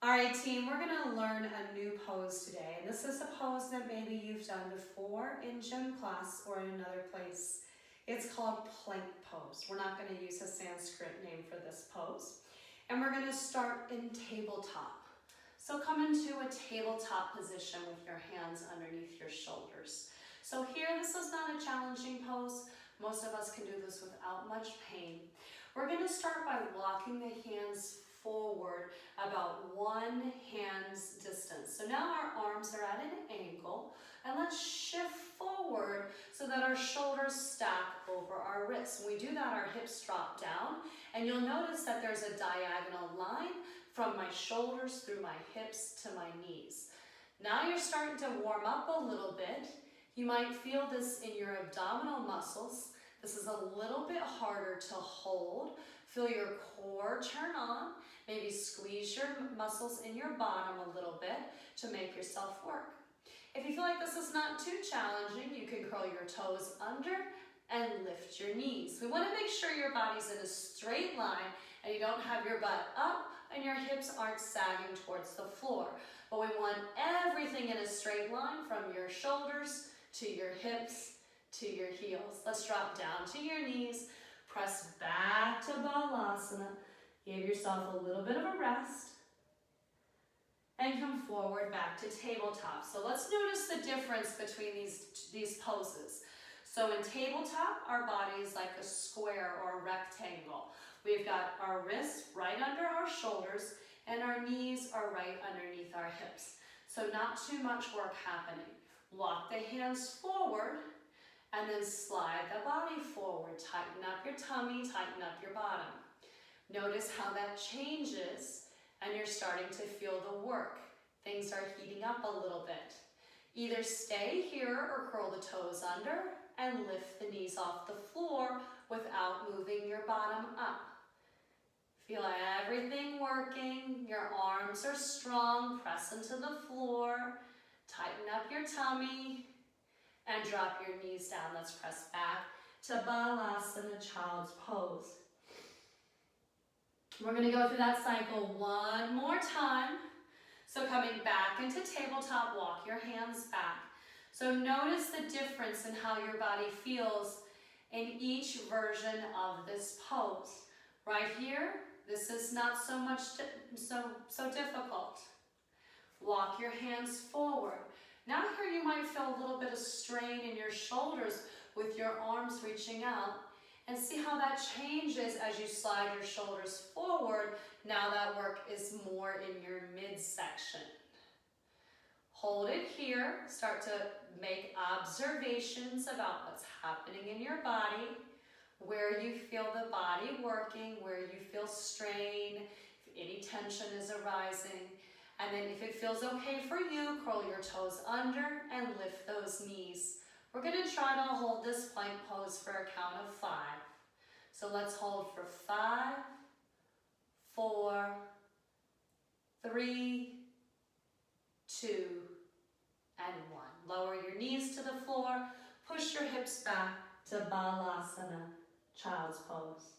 All right, team, we're gonna learn a new pose today. And this is a pose that maybe you've done before in gym class or in another place. It's called plank pose. We're not gonna use a Sanskrit name for this pose. And we're gonna start in tabletop. So come into a tabletop position with your hands underneath your shoulders. So here, this is not a challenging pose. Most of us can do this without much pain. We're gonna start by walking the hands forward about 1 hand's distance. So now our arms are at an angle, and let's shift forward so that our shoulders stack over our wrists. When we do that, our hips drop down, and you'll notice that there's a diagonal line from my shoulders through my hips to my knees. Now you're starting to warm up a little bit. You might feel this in your abdominal muscles. This is a little bit harder to hold. Feel your core turn on. Maybe squeeze your muscles in your bottom a little bit to make yourself work. If you feel like this is not too challenging, you can curl your toes under and lift your knees. We want to make sure your body's in a straight line and you don't have your butt up and your hips aren't sagging towards the floor. But we want everything in a straight line from your shoulders to your hips to your heels. Let's drop down to your knees, press back to Balasana. Give yourself a little bit of a rest and come forward back to tabletop. So let's notice the difference between these poses. So in tabletop, our body is like a square or a rectangle. We've got our wrists right under our shoulders and our knees are right underneath our hips. So not too much work happening. Walk the hands forward and then slide the body forward. Tighten up your tummy, tighten up your bottom. Notice how that changes and you're starting to feel the work. Things are heating up a little bit. Either stay here or curl the toes under and lift the knees off the floor without moving your bottom up. Feel everything working. Your arms are strong. Press into the floor. Tighten up your tummy and drop your knees down. Let's press back to Balasana, child's pose. We're going to go through that cycle one more time. So coming back into tabletop, walk your hands back. So notice the difference in how your body feels in each version of this pose. Right here, this is not so much so difficult. Walk your hands forward. Now here you might feel a little bit of strain in your shoulders with your arms reaching out. And see how that changes as you slide your shoulders forward. Now that work is more in your midsection. Hold it here. Start to make observations about what's happening in your body, where you feel the body working, where you feel strain, if any tension is arising. And then if it feels okay for you, curl your toes under and lift those knees. We're going to try to hold this plank pose for a count of 5. So let's hold for 5, 4, 3, 2, and 1. Lower your knees to the floor. Push your hips back to Balasana, child's pose.